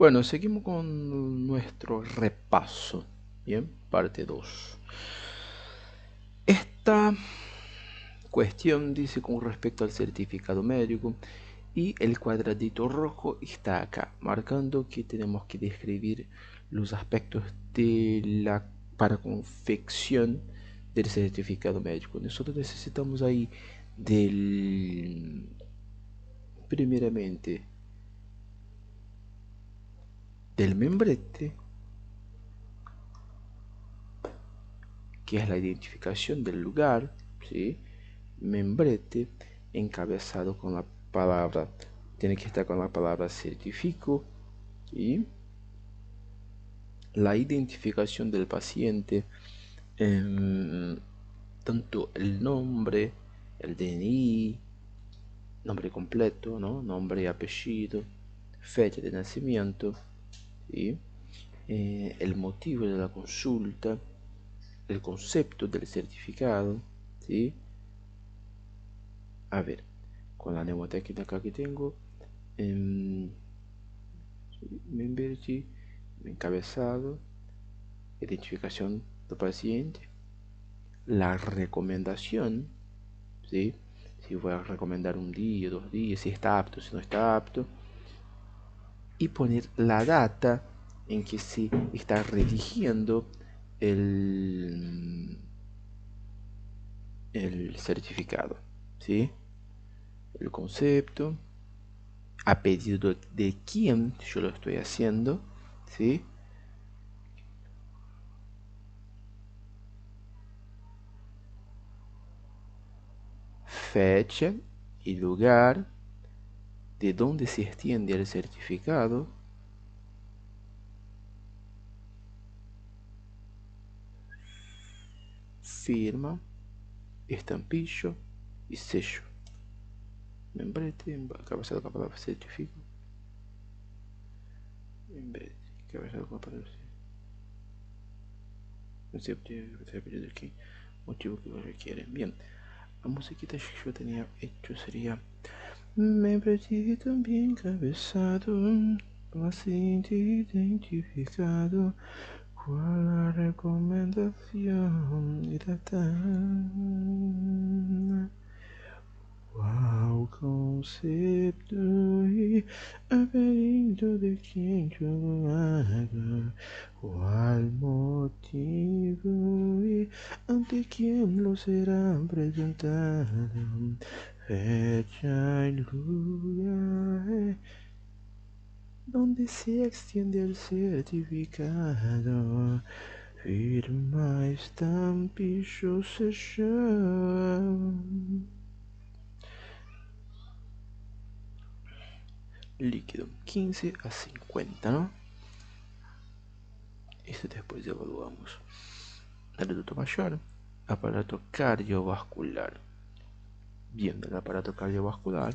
Bueno, seguimos con nuestro repaso. Bien, parte 2. Esta cuestión dice con respecto al certificado médico y el cuadradito rojo está acá, marcando que tenemos que describir los aspectos de la para confección del certificado médico. Nosotros necesitamos ahí primeramente del membrete, que es la identificación del lugar, ¿sí? Membrete encabezado con la palabra, tiene que estar con la palabra certifico, y la identificación del paciente, tanto el nombre, el DNI, nombre completo, ¿no? Nombre y apellido, fecha de nacimiento, ¿sí? El motivo de la consulta, el concepto del certificado, ¿sí? A ver, con la mnemotécnica acá que tengo, membership, encabezado, identificación del paciente, la recomendación, ¿sí? Si voy a recomendar un día, 2 días, si está apto, si no está apto, y poner la data en que se está redigiendo el certificado, ¿sí? El concepto, a pedido de quién yo lo estoy haciendo, ¿sí? Fecha y lugar de donde se extiende el certificado, firma, estampillo y sello. Membrete, encabezado con la palabra certifico. Membrete, encabezado con la palabra concepto de aquí, motivo que lo requieren. Bien, la musiquita que yo tenía hecho sería membrete también encabezado, paciente identificado. ¿Cuál la recomendación? Wow, concepto y apellido de quien yo lo haga. ¿Cuál motivo y ante quién lo será presentado? Fecha y lugar donde se extiende el certificado. Firma, estampillo, sello. Líquido 15 a 50, ¿no? Esto después evaluamos. Adulto mayor, aparato cardiovascular. Bien, el aparato cardiovascular.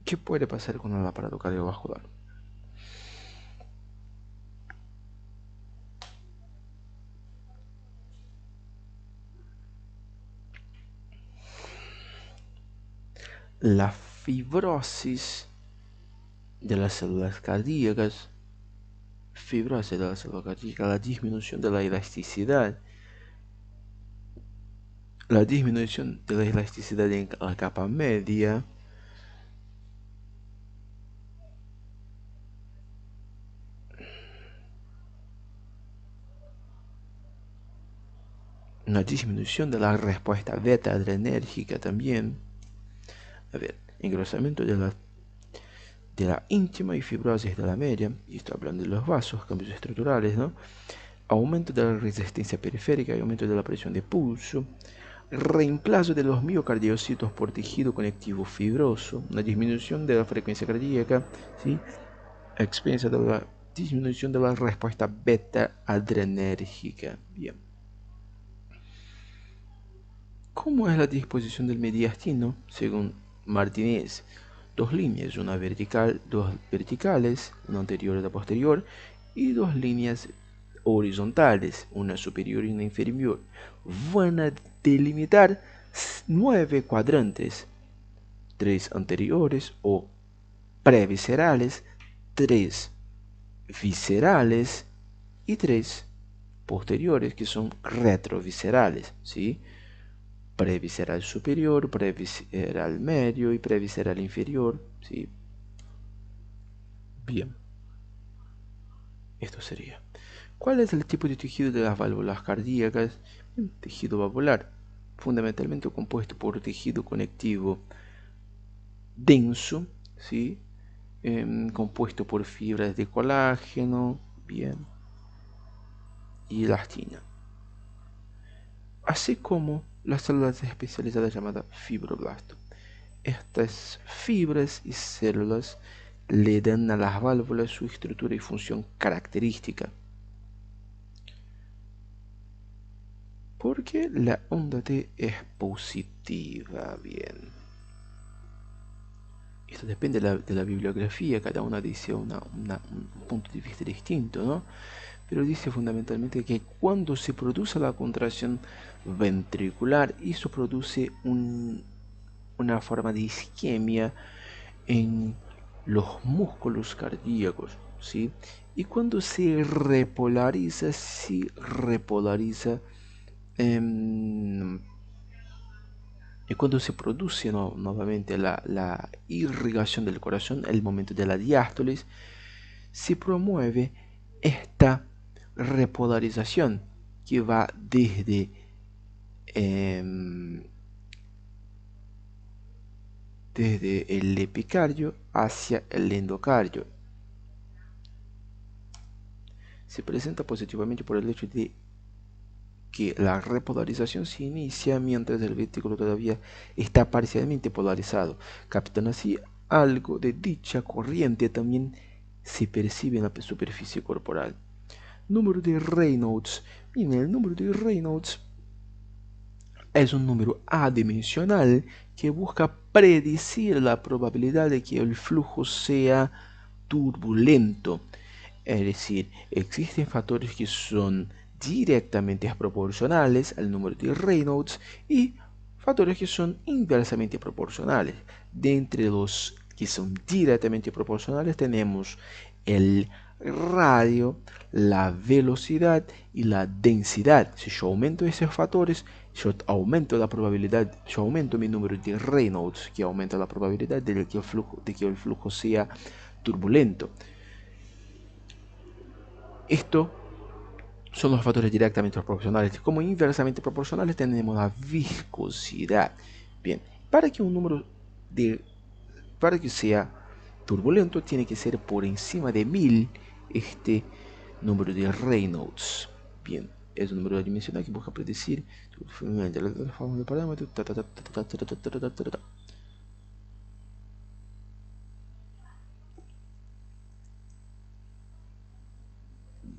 ¿Qué puede pasar con el aparato cardiovascular? La fibrosis de las células cardíacas, la disminución de la elasticidad, en la capa media, una disminución de la respuesta beta adrenérgica también. A ver, engrosamiento de la íntima y fibrosis de la media, y estoy hablando de los vasos, cambios estructurales, ¿no? Aumento de la resistencia periférica y aumento de la presión de pulso, reemplazo de los miocardiocitos por tejido conectivo fibroso, una disminución de la frecuencia cardíaca, ¿sí? A expensa de la disminución de la respuesta beta adrenérgica. Bien. ¿Cómo es la disposición del mediastino? Según Martínez, 2 líneas, una vertical, 2 verticales, una anterior y otra posterior, y 2 líneas horizontales, una superior y una inferior. Van a delimitar 9 cuadrantes, 3 anteriores o previscerales, 3 viscerales y 3 posteriores, que son retroviscerales, ¿sí? Previsceral superior, previsceral medio y previsceral inferior, ¿sí? Bien, esto sería. ¿Cuál es el tipo de tejido de las válvulas cardíacas? Tejido valvular, fundamentalmente compuesto por tejido conectivo denso, ¿sí? Compuesto por fibras de colágeno, bien, y elastina, así como las células especializadas llamadas fibroblastos. Estas fibras y células le dan a las válvulas su estructura y función característica. Porque la onda T es positiva, bien. Esto depende de la bibliografía, cada una dice un punto de vista distinto, ¿no? Pero dice fundamentalmente que cuando se produce la contracción ventricular, eso produce una forma de isquemia en los músculos cardíacos, ¿sí? Y cuando se repolariza, em, y cuando se produce nuevamente la irrigación del corazón, el momento de la diástolis, se promueve esta repolarización que va em, desde el epicardio hacia el endocardio. Se presenta positivamente por el hecho de que la repolarización se inicia mientras el ventrículo todavía está parcialmente polarizado, captando así algo de dicha corriente también se percibe en la superficie corporal. Número de Reynolds. Bien, el número de Reynolds es un número adimensional que busca predecir la probabilidad de que el flujo sea turbulento. Es decir, existen factores que son directamente proporcionales al número de Reynolds y factores que son inversamente proporcionales. De entre los que son directamente proporcionales tenemos el radio, la velocidad y la densidad. Si yo aumento esos factores, yo aumento la probabilidad, yo aumento mi número de Reynolds, que aumenta la probabilidad de que el flujo sea turbulento. Esto son los factores directamente proporcionales. Como inversamente proporcionales tenemos la viscosidad. Bien, para que un número para que sea turbulento tiene que ser por encima de 1000 este número de Reynolds. Bien, es un número dimensional que busca predecir la forma del parámetro.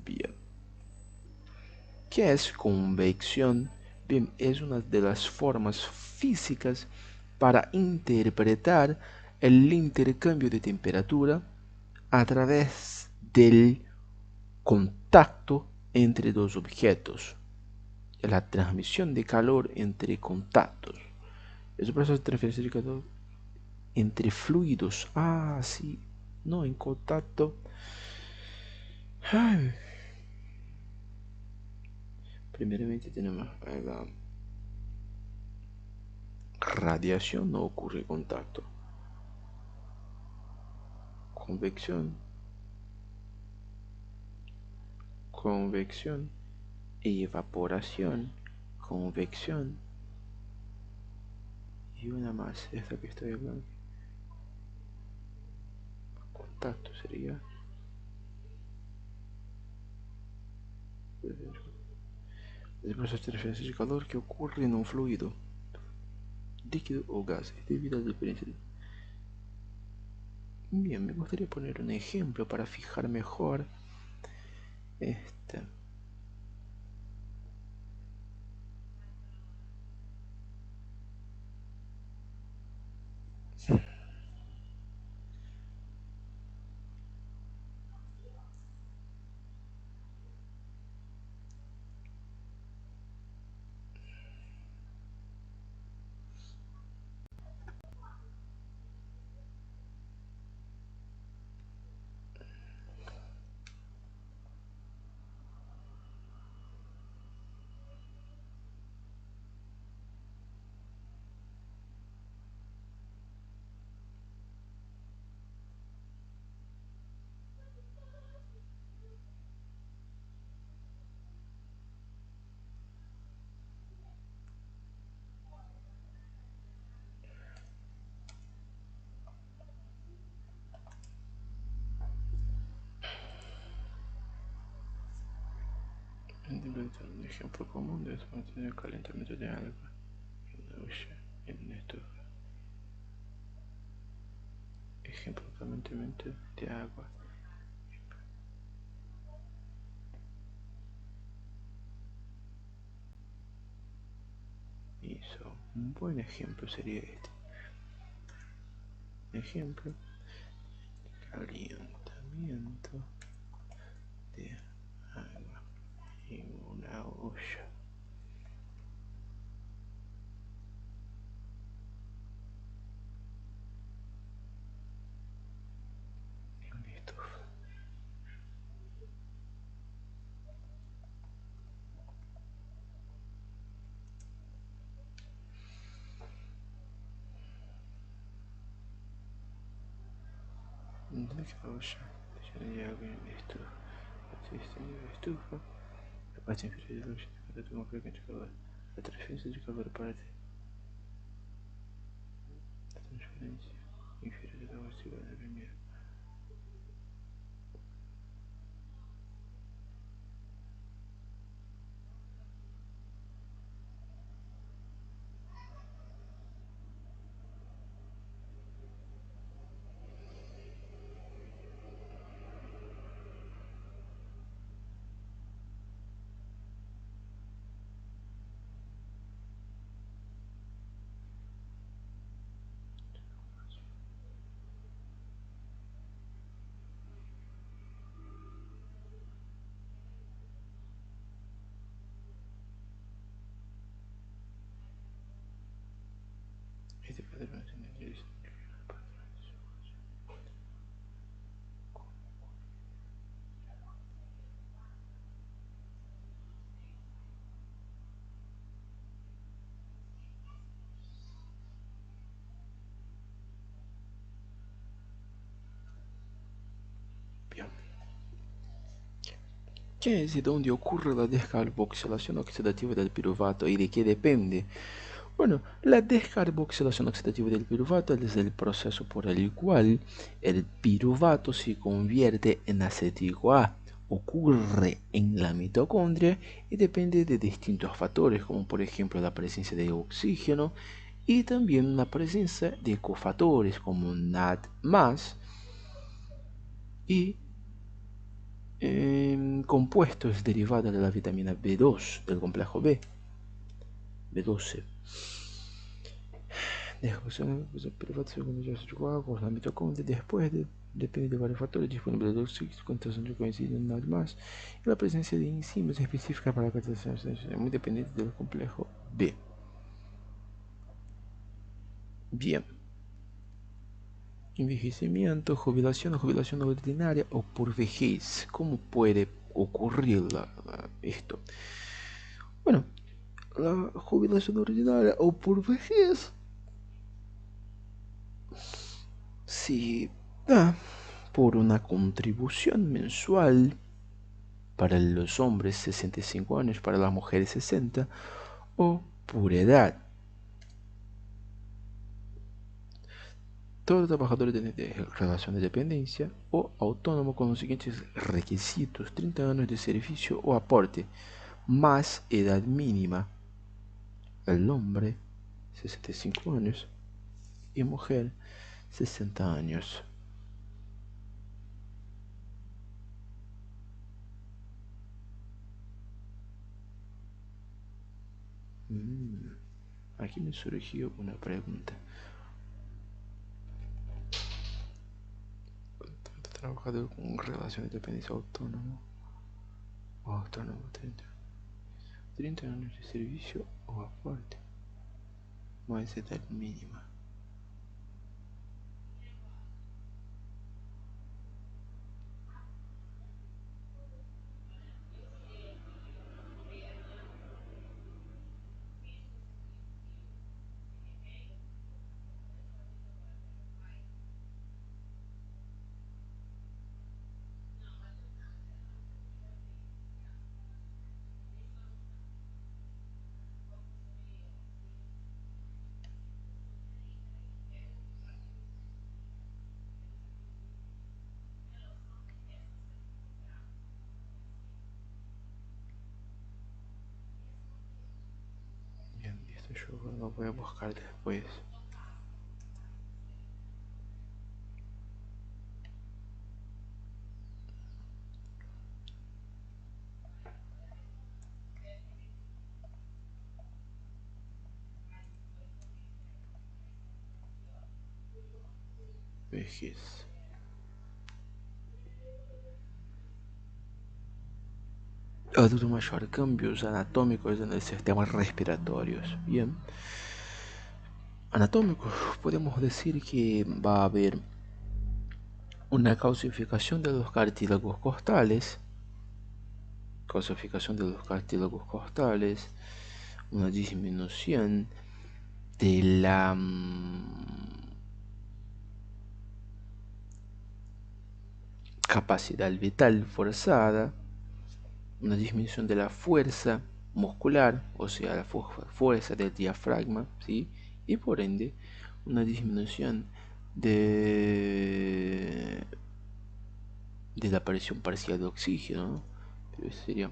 Bien, ¿qué es convección? Bien, es una de las formas físicas para interpretar el intercambio de temperatura a través del contacto entre dos objetos, la transmisión de calor entre contactos. Es un proceso de transferencia de calor entre fluidos. Ah, sí, no, en contacto. Ay. Primeramente tenemos la radiación, no ocurre contacto. Convección, convección, evaporación, convección y una más, esta que estoy hablando. Contacto sería el proceso de transferencia de calor que ocurre en un fluido, líquido o gas, debido a la diferencia. Bien, me gustaría poner un ejemplo para fijar mejor este. Un ejemplo común de eso es el calentamiento de agua en una olla, en estufa. Ejemplo calentamiento de agua. Hizo un buen ejemplo sería este. Ejemplo, calentamiento de agua en una olla. En una estufa. ¿Dónde la olla? Llena de agua en una estufa. Existe una estufa. La parte inferior de la olla de calor con frecuencia calor. La transferencia de calor parte. La transferencia inferior de la agua se va a depender. Este patrón es energía bien. ¿Qué es y dónde ocurre la descarboxilación oxidativa del piruvato y de qué depende? Bueno, la descarboxilación oxidativa del piruvato es el proceso por el cual el piruvato se convierte en acetil-CoA. Ocurre en la mitocondria y depende de distintos factores, como por ejemplo la presencia de oxígeno y también la presencia de cofactores como NAD+, y compuestos derivados de la vitamina B2 del complejo B12. Ejecución de privados segundo ya se con la mitocondria depende de varios factores disponibles de oxígeno, concentración coinciden nada más, y la presencia de enzimas específicas para la catalización muy dependiente del complejo B. Bien. Envejecimiento, jubilación o jubilación ordinaria o por vejez. ¿Cómo puede ocurrir esto? Bueno, la jubilación ordinaria o por vejez se da por una contribución mensual para los hombres 65 años, para las mujeres 60 o por edad. Todo trabajador de relación de dependencia o autónomo con los siguientes requisitos: 30 años de servicio o aporte, más edad mínima. El hombre 65 años y mujer 60 años. Aquí me surgió una pregunta. Trabajador con relación de dependencia autónomo o autónomo 30 años de servicio o aporte, más edad mínima. Yo lo voy a buscar después. Vejez. Adulto mayor, cambios anatómicos en el sistema respiratorio. Bien, anatómicos, podemos decir que va a haber una calcificación de los cartílagos costales, una disminución de la capacidad vital forzada, una disminución de la fuerza muscular, o sea, la fuerza del diafragma, ¿sí? Y por ende, una disminución de la aparición parcial de oxígeno, ¿no? Pero eso sería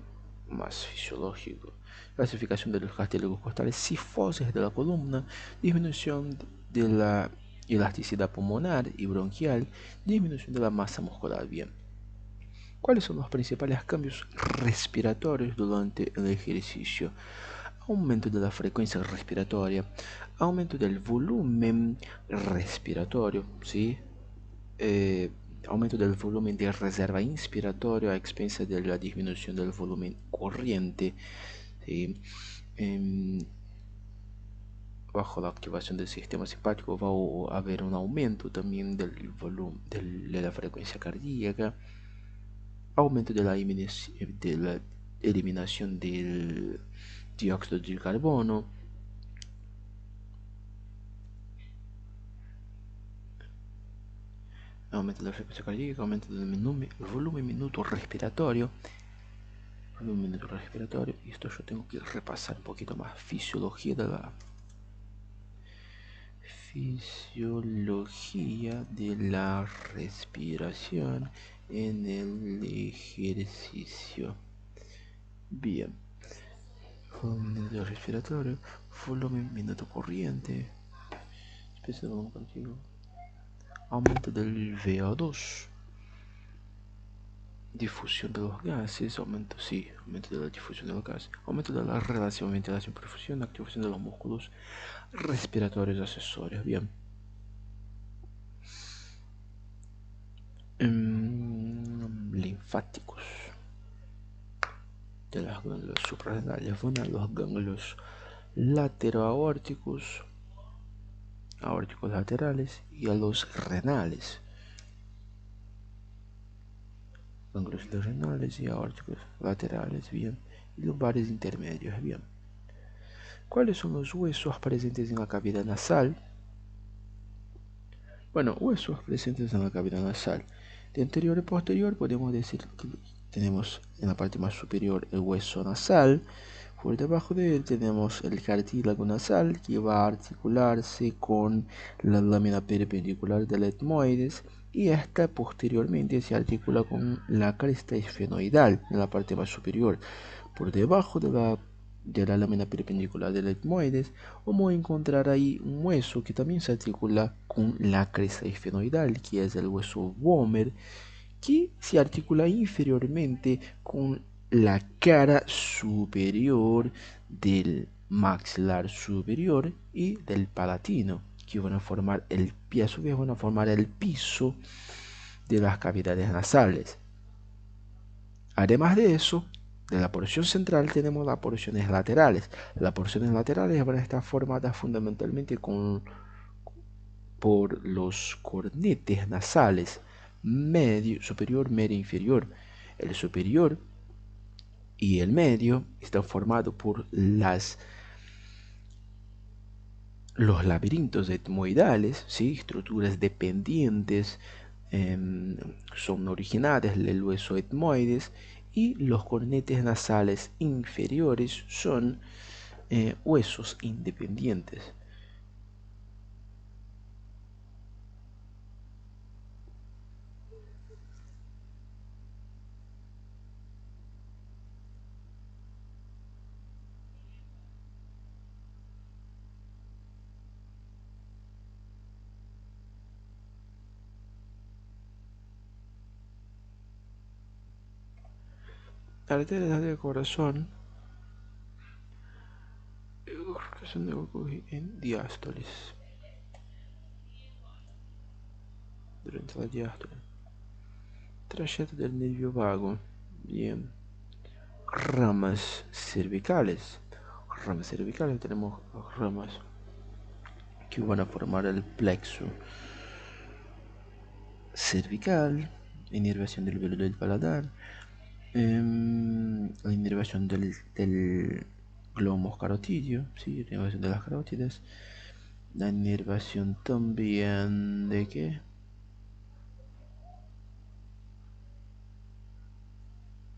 más fisiológico. Clasificación de los cartílagos costales, cifosis de la columna, disminución de la elasticidad pulmonar y bronquial, disminución de la masa muscular. Bien. ¿Cuáles son los principales cambios respiratorios durante el ejercicio? Aumento de la frecuencia respiratoria, aumento del volumen respiratorio, ¿sí? Aumento del volumen de reserva inspiratoria a expensas de la disminución del volumen corriente, ¿sí? Bajo la activación del sistema simpático va a haber un aumento también del volumen de la frecuencia cardíaca, aumento de la eliminación del dióxido de carbono, aumento de la frecuencia cardíaca, aumento del volumen minuto respiratorio. Y esto yo tengo que repasar un poquito más. Fisiología de la respiración en el ejercicio. Bien. Volumen respiratorio, volumen minuto corriente, especie de volumen contigo, aumento del VO2, difusión de los gases, aumento de la difusión de los gases, aumento de la relación ventilación-perfusión, activación de los músculos respiratorios accesorios. Bien. Linfáticos de las glándulas suprarrenales van a los ganglios lateroaórticos, aórticos laterales, y a los renales, ganglios renales y aórticos laterales. Bien. Y lumbares intermedios. Bien. ¿Cuáles son los huesos presentes en la cavidad nasal? Bueno, huesos presentes en la cavidad nasal. De anterior y posterior podemos decir que tenemos en la parte más superior el hueso nasal. Por debajo de él tenemos el cartílago nasal, que va a articularse con la lámina perpendicular del etmoides, y esta posteriormente se articula con la cresta esfenoidal en la parte más superior. Por debajo de la lámina perpendicular del etmoides vamos a encontrar ahí un hueso que también se articula con la cresta esfenoidal, que es el hueso vomer, que se articula inferiormente con la cara superior del maxilar superior y del palatino, que van a formar a su vez van a formar el piso de las cavidades nasales. Además de eso, de la porción central tenemos las porciones laterales. Las porciones laterales van a estar formadas fundamentalmente por los cornetes nasales medio, superior, medio, inferior. El superior y el medio están formados por los laberintos etmoidales, ¿sí? Estructuras dependientes, son originadas del hueso etmoides, y los cornetes nasales inferiores son huesos independientes. arterias del corazón en diástoles, durante la diástole. Trayecto del nervio vago. Bien. Ramas cervicales. Ramas cervicales, tenemos ramas que van a formar el plexo cervical, inervación del velo del paladar, la inervación del glomo carotidio, ¿sí? Inervación de las carótidas, la inervación también de qué,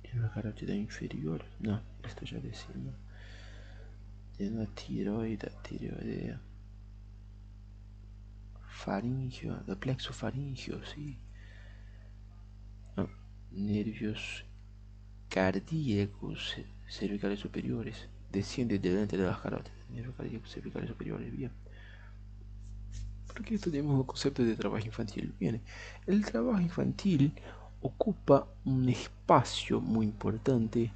en la carótida inferior, no, esto ya decimos, de la tiroidea, faringio, del plexo faringio, sí, no, nervios cardíacos cervicales superiores, desciende delante de las carótidas, nervios cardíacos cervicales superiores, bien. ¿Por qué estudiamos el concepto de trabajo infantil? Bien, el trabajo infantil ocupa un espacio muy importante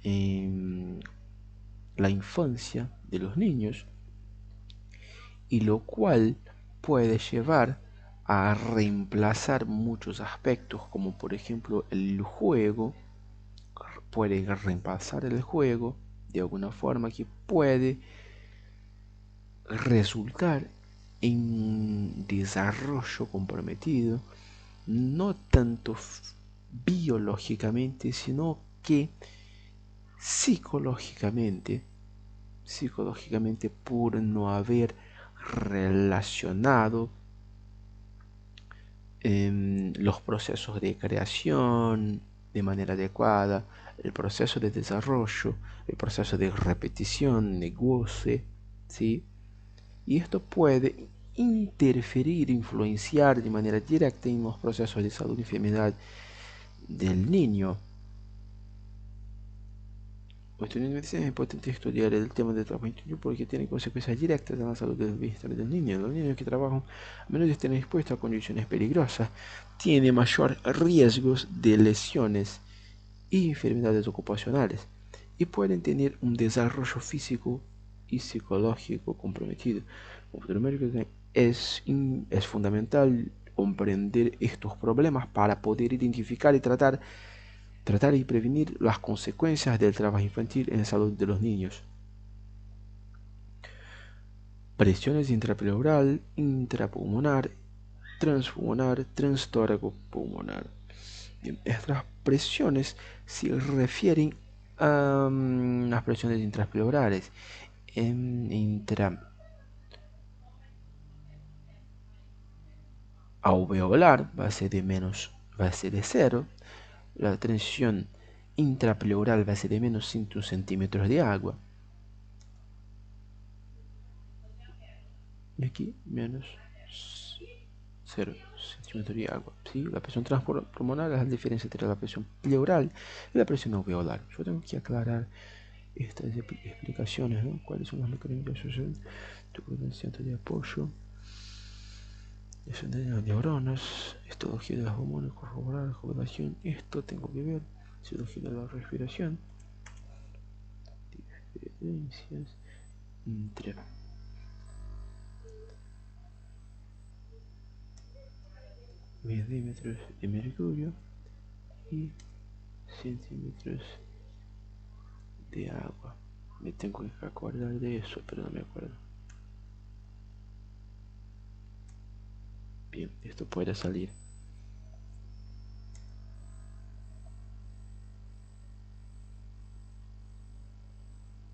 en la infancia de los niños, y lo cual puede llevar a reemplazar muchos aspectos, como por ejemplo el juego. Puede reemplazar el juego de alguna forma, que puede resultar en desarrollo comprometido, no tanto biológicamente, sino que psicológicamente por no haber relacionado los procesos de creación de manera adecuada, el proceso de desarrollo, el proceso de repetición, de goce, ¿sí? Y esto puede interferir, influenciar de manera directa en los procesos de salud y enfermedad del niño. Los estudiantes de medicina es importante estudiar el tema del trabajo infantil porque tiene consecuencias directas en la salud y el bienestar del niño. Los niños que trabajan a menudo están expuestos a condiciones peligrosas, tienen mayor riesgos de lesiones y enfermedades ocupacionales, y pueden tener un desarrollo físico y psicológico comprometido. Como futuro médico es fundamental comprender estos problemas para poder identificar y tratar y prevenir las consecuencias del trabajo infantil en la salud de los niños. Presiones intrapleural, intrapulmonar, transpulmonar, transtóraco pulmonar. Bien, estas presiones se refieren a las presiones intrapleurales. Alveolar va a ser de 0. La tensión intrapleural va a ser de menos 100 centímetros de agua. Y aquí menos 0 centímetros de agua, ¿sí? La presión transpulmonar es la diferencia entre la presión pleural y la presión alveolar. Yo tengo que aclarar estas explicaciones, ¿no? ¿Cuáles son los mecanismos de asociación? Centro de apoyo, de las neuronas, histología de las hormonas, corroborar, jubilación. Esto tengo que ver, histología de la respiración, diferencias entre milímetros de mercurio y centímetros de agua. Me tengo que acordar de eso, pero no me acuerdo. Bien, esto puede salir.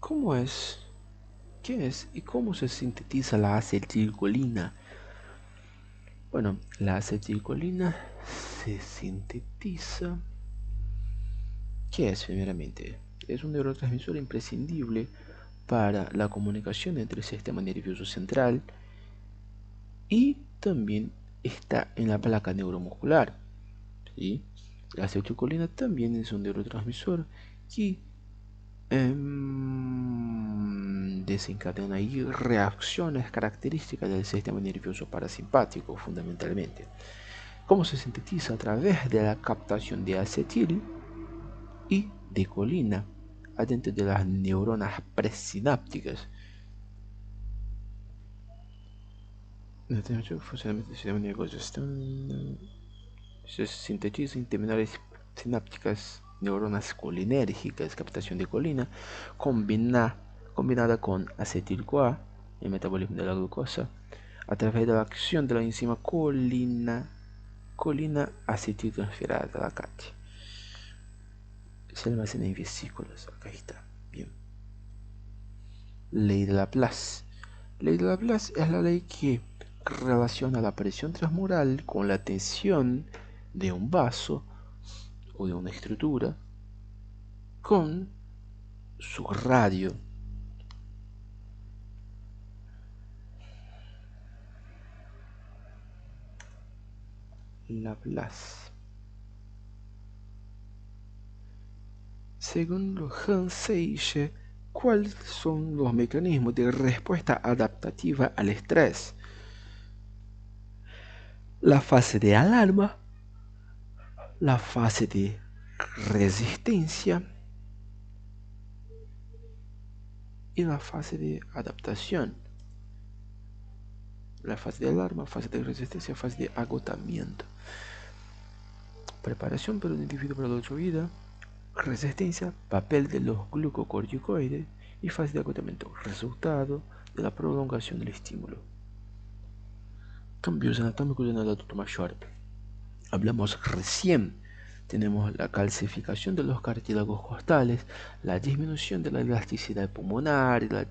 ¿Cómo es? ¿Qué es? ¿Y cómo se sintetiza la acetilcolina? Bueno, la acetilcolina se sintetiza. ¿Qué es primeramente? Es un neurotransmisor imprescindible para la comunicación entre el sistema nervioso central y también está en la placa neuromuscular, ¿sí? La acetilcolina también es un neurotransmisor que desencadena ahí reacciones características del sistema nervioso parasimpático fundamentalmente. ¿Cómo se sintetiza? A través de la captación de acetil y de colina adentro de las neuronas presinápticas. Funcionamiento del sistema nervioso. Se sintetiza en terminales sinápticas, neuronas colinérgicas, captación de colina, combinada con acetil-CoA, el metabolismo de la glucosa, a través de la acción de la enzima colina acetiltransferasa, la CAT. Se almacena en vesículas. Acá está. Bien. Ley de Laplace. Ley de Laplace es la ley que relaciona la presión transmural con la tensión de un vaso o de una estructura con su radio. Laplace. Según Hans Seiche, ¿cuáles son los mecanismos de respuesta adaptativa al estrés? La fase de alarma, la fase de resistencia y la fase de adaptación. La fase de alarma, fase de resistencia, fase de agotamiento. Preparación para el individuo para la otra vida. Resistencia, papel de los glucocorticoides, y fase de agotamiento, resultado de la prolongación del estímulo. Cambios anatómicos en el adulto mayor. Hablamos recién. Tenemos la calcificación de los cartílagos costales, la disminución de la elasticidad pulmonar, la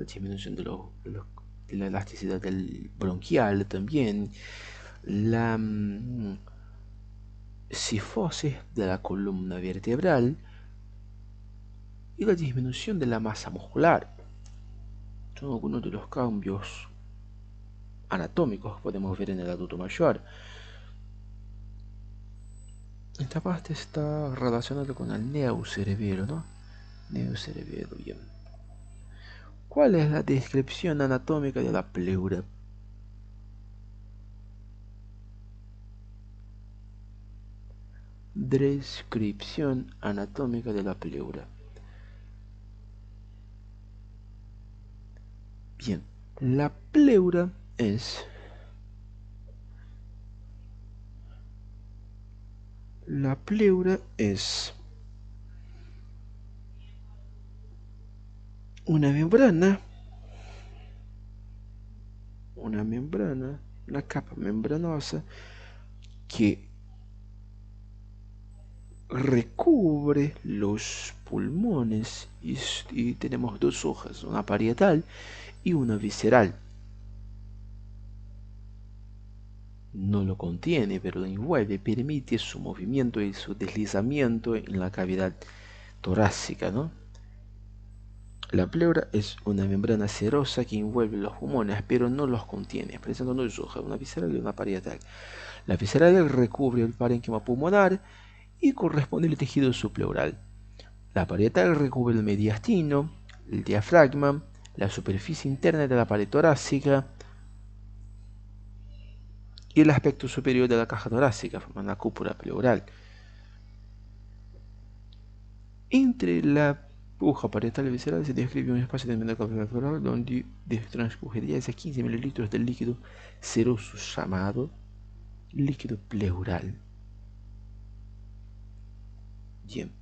disminución de la elasticidad del bronquial también, la cifosis de la columna vertebral y la disminución de la masa muscular. Son algunos de los cambios anatómicos que podemos ver en el adulto mayor. Esta parte está relacionada con el neocerebelo, ¿no? Neocerebelo, bien. ¿Cuál es la descripción anatómica de la pleura? Descripción anatómica de la pleura. Bien, la pleura es una membrana, una capa membranosa que recubre los pulmones y tenemos dos hojas, una parietal y una visceral. No lo contiene, pero lo envuelve, permite su movimiento y su deslizamiento en la cavidad torácica, ¿no? La pleura es una membrana serosa que envuelve los pulmones, pero no los contiene, presenta dos hojas, una visceral y una parietal. La visceral recubre el parénquima pulmonar y corresponde al tejido subpleural. La parietal recubre el mediastino, el diafragma, la superficie interna de la pared torácica y el aspecto superior de la caja torácica, formando la cúpula pleural. Entre la hoja parietal y visceral se describe un espacio de media cavidad pleural donde transcurriría 15 ml del líquido seroso llamado líquido pleural. Bien.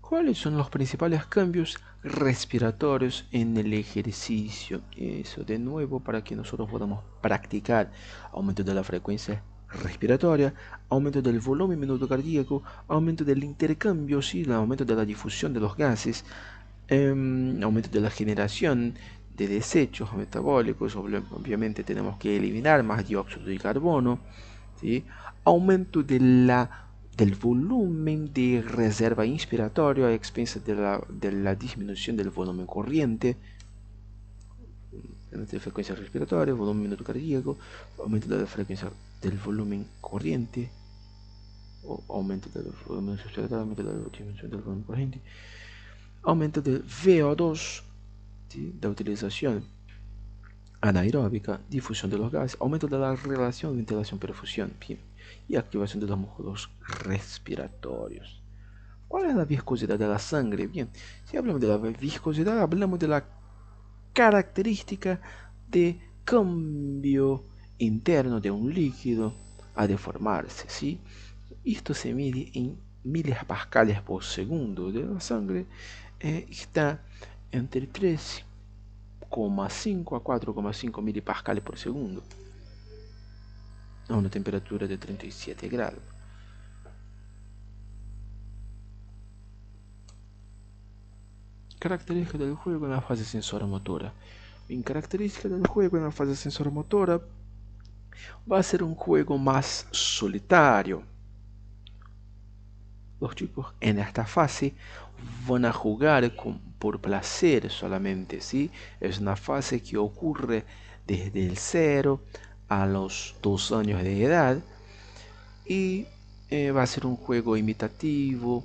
¿Cuáles son los principales cambios respiratorios en el ejercicio? Eso de nuevo para que nosotros podamos practicar. Aumento de la frecuencia respiratoria, aumento del volumen minuto cardíaco, aumento del intercambio, sí, el aumento de la difusión de los gases, aumento de la generación de desechos metabólicos. Obviamente tenemos que eliminar más dióxido de carbono, ¿sí? Aumento del volumen de reserva inspiratoria a expensas de la disminución del volumen corriente, aumento de frecuencia respiratoria, volumen minuto cardíaco, aumento de la frecuencia del volumen corriente, o aumento del volumen respiratorio, aumento de la disminución del volumen corriente, aumento del VO2, ¿sí? De utilización anaeróbica, difusión de los gases, aumento de la relación ventilación-perfusión, y activación de los músculos respiratorios. ¿Cuál es la viscosidad de la sangre? Bien, si hablamos de la viscosidad, hablamos de la característica de cambio interno de un líquido a deformarse, ¿sí? Esto se mide en milipascales por segundo de la sangre, está entre 3,5 a 4,5 milipascales por segundo a una temperatura de 37 grados. Característica del juego en la fase sensoromotora. En característica del juego en la fase sensoromotora va a ser un juego más solitario. Los chicos en esta fase van a jugar por placer solamente, ¿sí? Es una fase que ocurre desde el 0 a los 2 años de edad y va a ser un juego imitativo,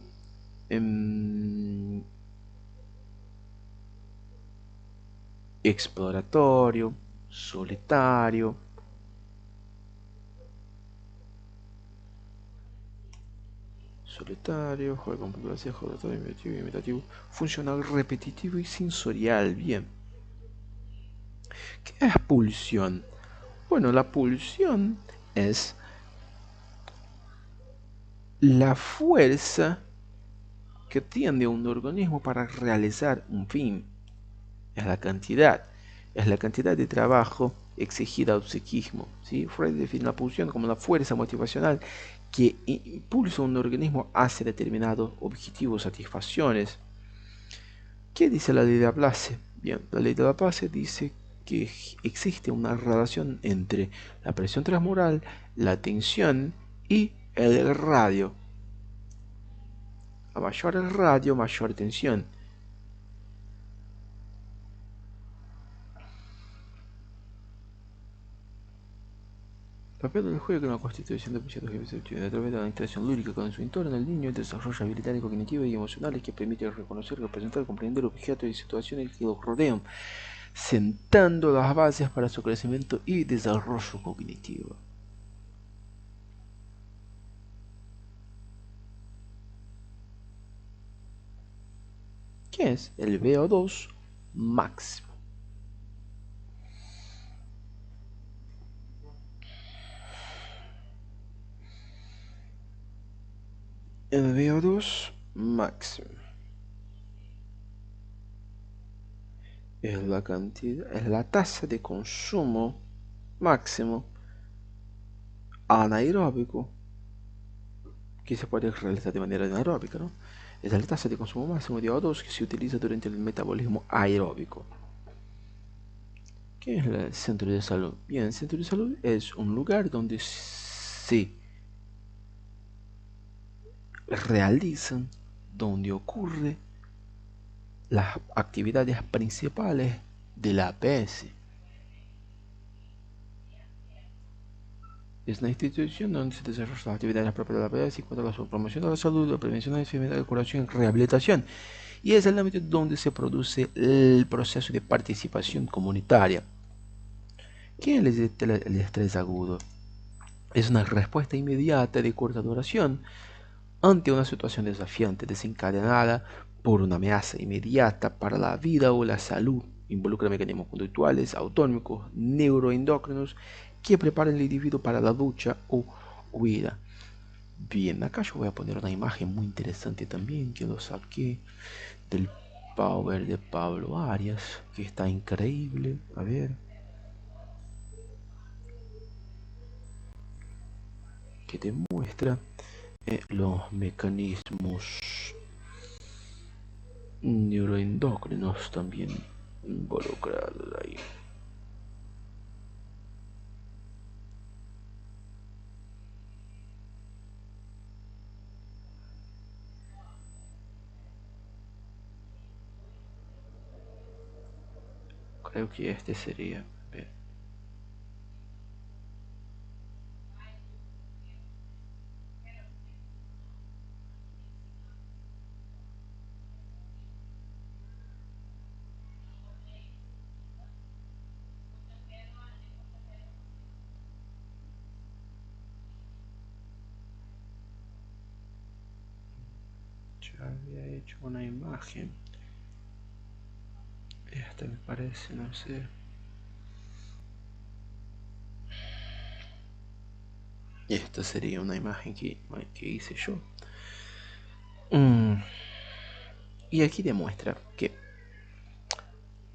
exploratorio, solitario. Solitario, juego con placer, juego imitativo, funcional, repetitivo y sensorial. Bien. ¿Qué es pulsión? Bueno, la pulsión es la fuerza que tiene un organismo para realizar un fin. Es la cantidad de trabajo exigida al psiquismo. ¿Sí? Freud define la pulsión como la fuerza motivacional que impulsa a un organismo hacia determinados objetivos, satisfacciones. ¿Qué dice la ley de Laplace? Bien, la ley de Laplace dice que existe una relación entre la presión transmural, la tensión y el radio. A mayor el radio, mayor tensión. El papel del juego en la constitución de objetos que a través de la interacción lúdica con su entorno, el niño desarrolla habilidades cognitivas y emocionales que permiten reconocer, representar, comprender objetos y situaciones que los rodean, sentando las bases para su crecimiento y desarrollo cognitivo. ¿Qué es el VO2 máximo? El VO2 máximo es la cantidad, es la tasa de consumo máximo anaeróbico que se puede realizar de manera anaeróbica, ¿no? Es la tasa de consumo máximo de O2 que se utiliza durante el metabolismo aeróbico. ¿Qué es el centro de salud? Bien, el centro de salud es un lugar donde se realizan, donde ocurren las actividades principales de la APS. Es una institución donde se desarrollan las actividades propias de la APS y cuenta con la promoción de la salud, la prevención de la enfermedad, curación y rehabilitación. Y es el ámbito donde se produce el proceso de participación comunitaria. ¿Qué es el estrés agudo? Es una respuesta inmediata de corta duración ante una situación desafiante desencadenada por una amenaza inmediata para la vida o la salud. Involucra mecanismos conductuales, autónomos, neuroendocrinos que preparan al individuo para la lucha o huida. Bien, acá yo voy a poner una imagen muy interesante también que lo saqué del Power de Pablo Arias, que está increíble. A ver, que te muestra los mecanismos neuroendocrinos también involucrados ahí. Creo que este sería. Bien. Ya había hecho una imagen. Esta me parece, no sé. Esta sería una imagen que hice yo. Y aquí demuestra que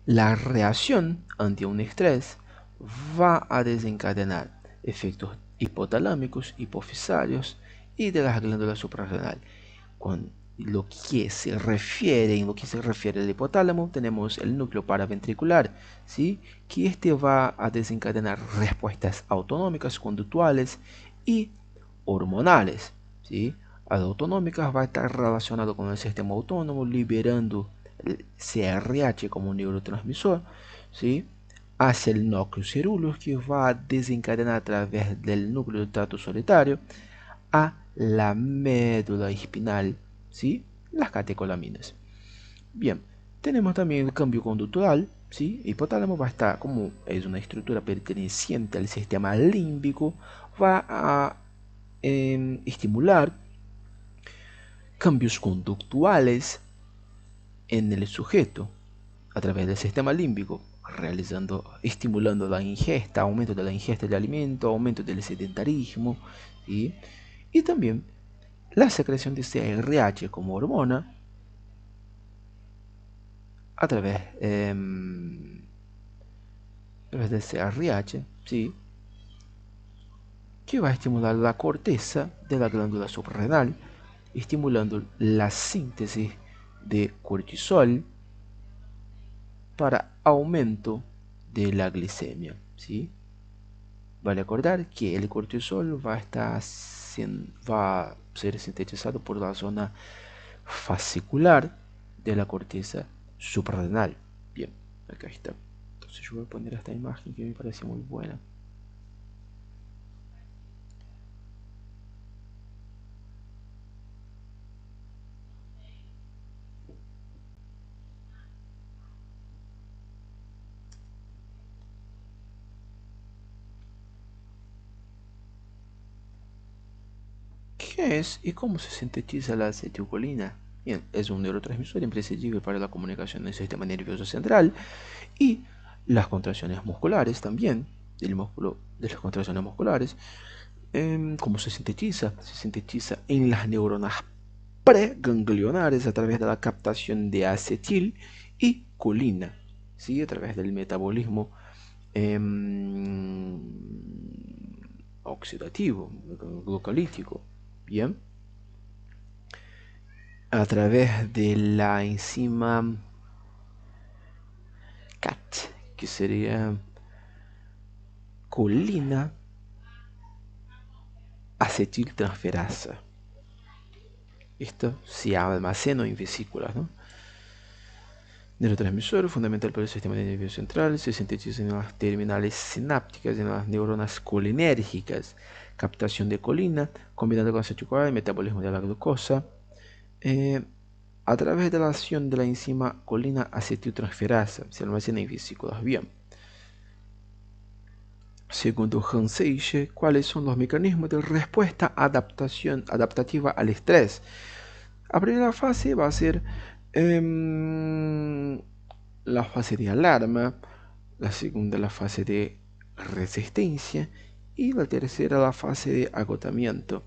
la reacción ante un estrés va a desencadenar efectos hipotalámicos, hipofisarios y de las glándulas suprarrenales. Con lo que se refiere, en lo que se refiere al hipotálamo, tenemos el núcleo paraventricular, ¿sí? Que este va a desencadenar respuestas autonómicas, conductuales y hormonales, ¿sí? Las autonómicas va a estar relacionado con el sistema autónomo, liberando el CRH como un neurotransmisor, ¿sí? Hacia el núcleo cerúleo, que va a desencadenar a través del núcleo del trato solitario a la médula espinal, ¿sí? Las catecolaminas. Bien, tenemos también el cambio conductual, ¿sí? El hipotálamo va a estar, como es una estructura perteneciente al sistema límbico, va a estimular cambios conductuales en el sujeto a través del sistema límbico, estimulando la ingesta, aumento de la ingesta de alimento, aumento del sedentarismo, ¿sí? Y también la secreción de CRH como hormona a través del CRH, ¿sí? Que va a estimular la corteza de la glándula suprarrenal, estimulando la síntesis de cortisol para aumento de la glicemia, ¿sí? Vale acordar que el cortisol va a ser sintetizado por la zona fascicular de la corteza suprarrenal. Bien, acá está. Entonces yo voy a poner esta imagen que me parece muy buena. ¿Qué es y cómo se sintetiza la acetilcolina? Bien, es un neurotransmisor imprescindible para la comunicación del sistema nervioso central y las contracciones musculares también, del músculo, de las contracciones musculares. ¿Cómo se sintetiza? Se sintetiza en las neuronas preganglionares a través de la captación de acetil y colina, ¿sí? A través del metabolismo oxidativo, glucolítico. Bien, a través de la enzima CAT, que sería colina acetiltransferasa. Esto se almacena en vesículas, ¿no? Neurotransmisor fundamental para el sistema nervioso central, se sintetiza en las terminales sinápticas, en las neuronas colinérgicas, captación de colina, combinada con acetilcolina y metabolismo de la glucosa, a través de la acción de la enzima colina acetiltransferasa, se almacena en vesículas. Bien. Segundo Hans Seiche, ¿cuáles son los mecanismos de respuesta adaptativa al estrés? La primera fase va a ser la fase de alarma, la segunda la fase de resistencia y la tercera la fase de agotamiento.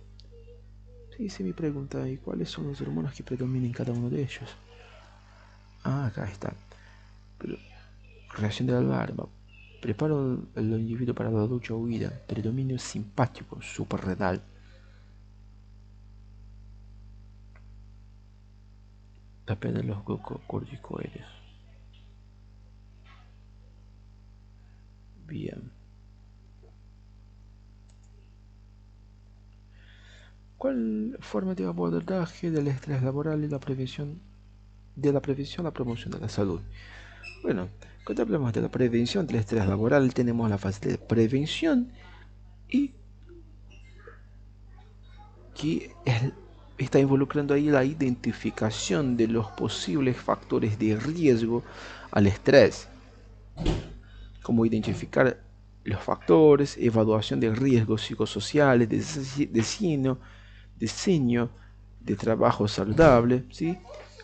Sí, se me pregunta, ¿y cuáles son los hormonas que predominan en cada uno de ellos? Ah, acá está. Pero, reacción de alarma. Preparo el individuo para la lucha o huida. Predominio simpático suprarrenal. Apenas los glucocorticoides. Bien. ¿Cuál forma de abordaje del estrés laboral y la prevención a la promoción de la salud? Bueno, cuando hablamos de la prevención del estrés laboral, tenemos la fase de prevención y que está involucrando ahí la identificación de los posibles factores de riesgo al estrés, como identificar los factores, evaluación de riesgos psicosociales, diseño de trabajo saludable, ¿sí?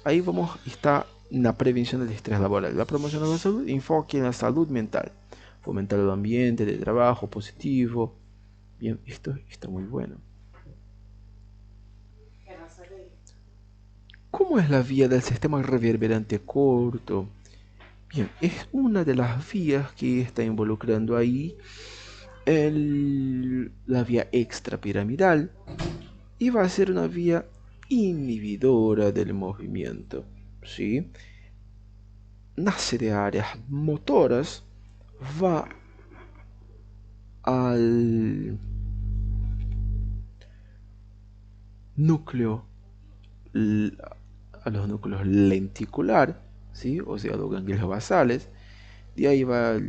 Ahí está la prevención del estrés laboral, la promoción de la salud, enfoque en la salud mental, fomentar el ambiente de trabajo positivo. Bien, esto está muy bueno. ¿Cómo es la vía del sistema reverberante corto? Bien, es una de las vías que está involucrando ahí la vía extrapiramidal y va a ser una vía inhibidora del movimiento, ¿sí? Nace de áreas motoras, va al núcleo, a los núcleos lenticular, ¿sí? O sea, los ganglios basales, de ahí va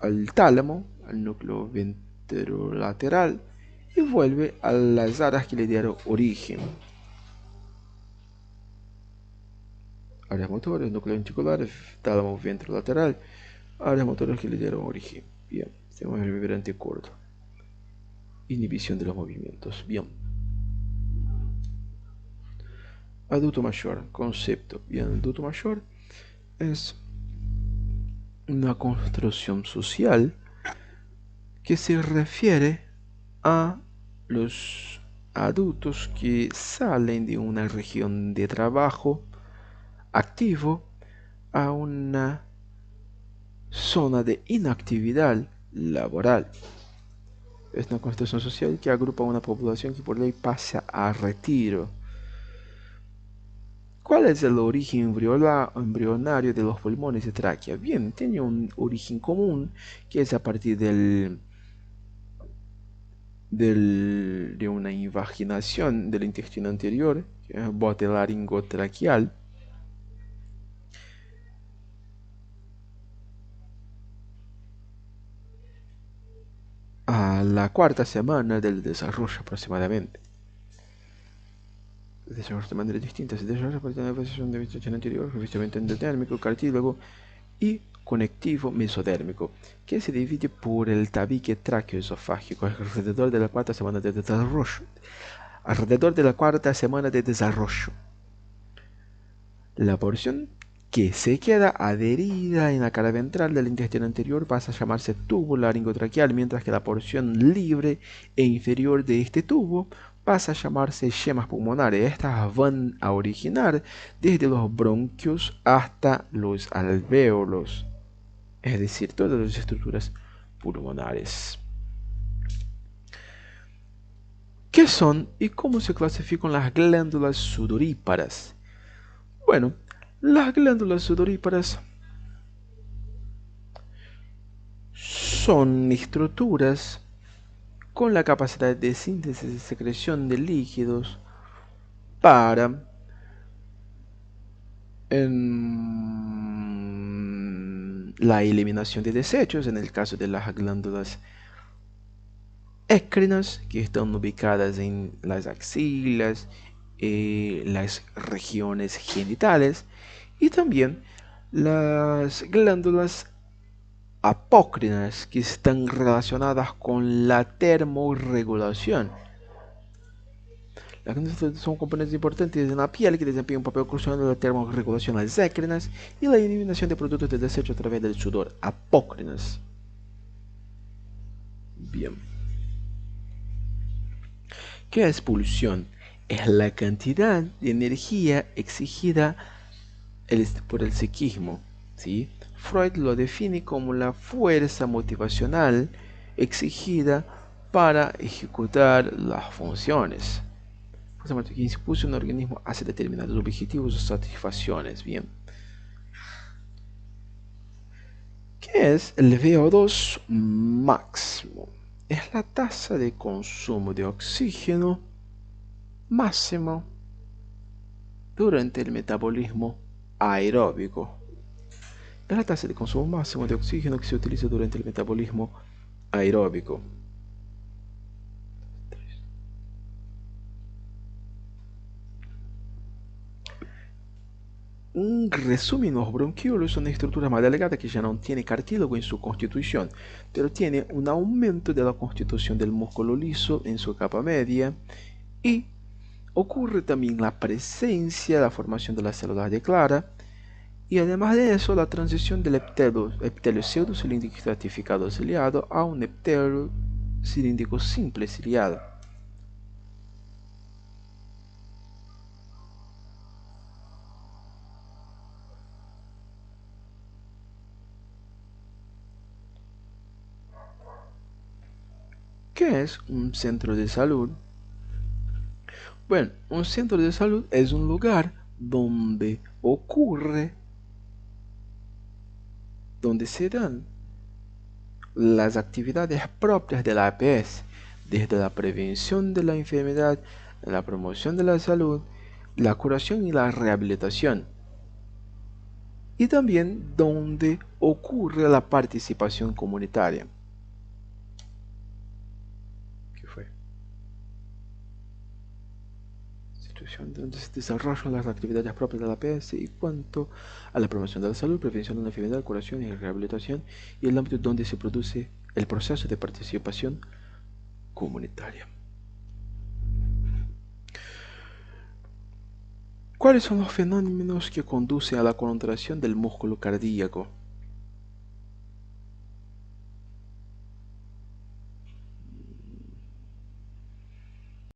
al tálamo, al núcleo ventrolateral, y vuelve a las áreas que le dieron origen. Áreas motoras, núcleo lenticular, tálamo ventrolateral, áreas motoras que le dieron origen. Bien, tenemos el vibrante corto. Inhibición de los movimientos. Bien. Adulto mayor, concepto. Bien, adulto mayor es una construcción social que se refiere a los adultos que salen de una región de trabajo activo a una zona de inactividad laboral. Es una construcción social que agrupa a una población que por ley pasa a retiro. ¿Cuál es el origen embrionario de los pulmones de tráquea? Bien, tiene un origen común que es a partir de una invaginación del intestino anterior, bote laringotraqueal. A la cuarta semana del desarrollo aproximadamente. El desarrollo de manera distinta se desarrolla a partir de la fasciación de vegetación anterior, revestimiento endotérmico, cartílago y conectivo mesodérmico, que se divide por el tabique tráqueo-esofágico alrededor de la cuarta semana de desarrollo. La porción que se queda adherida en la cara ventral del intestino anterior pasa a llamarse tubo laringotraqueal, mientras que la porción libre e inferior de este tubo pasa a llamarse yemas pulmonares. Estas van a originar desde los bronquios hasta los alvéolos, es decir, todas las estructuras pulmonares. ¿Qué son y cómo se clasifican las glándulas sudoríparas? Bueno, las glándulas sudoríparas son estructuras con la capacidad de síntesis y secreción de líquidos para la eliminación de desechos, en el caso de las glándulas écrinas, que están ubicadas en las axilas, las regiones genitales, y también las glándulas apócrinas, que están relacionadas con la termorregulación. Las glándulas son componentes importantes en la piel que desempeñan un papel crucial en la termorregulación de las écrinas y la eliminación de productos de desecho a través del sudor, apócrinas. Bien. ¿Qué es pulsión? Es la cantidad de energía exigida por el psiquismo, ¿sí? Freud lo define como la fuerza motivacional exigida para ejecutar las funciones. Que impulsa un organismo hacia determinados objetivos o satisfacciones. Bien. ¿Qué es el VO2 máximo? Es la tasa de consumo de oxígeno máximo durante el metabolismo aeróbico. Es la tasa de consumo máximo de oxígeno que se utiliza durante el metabolismo aeróbico. Un resumen, los bronquiolos son una estructura más delgada que ya no tiene cartílago en su constitución, pero tiene un aumento de la constitución del músculo liso en su capa media y ocurre también la presencia, la formación de las células de clara y además de eso la transición del epitelio pseudocilíndrico estratificado ciliado a un epitelio cilíndrico simple ciliado. ¿Qué es un centro de salud? Bueno, un centro de salud es un lugar donde se dan las actividades propias de la APS, desde la prevención de la enfermedad, la promoción de la salud, la curación y la rehabilitación. Y también donde ocurre la participación comunitaria. ¿Qué fue? Situación donde se desarrollan las actividades propias de la APS y cuanto a la promoción de la salud, prevención de la enfermedad, curación y rehabilitación, y el ámbito donde se produce el proceso de participación comunitaria. ¿Cuáles son los fenómenos que conducen a la contracción del músculo cardíaco?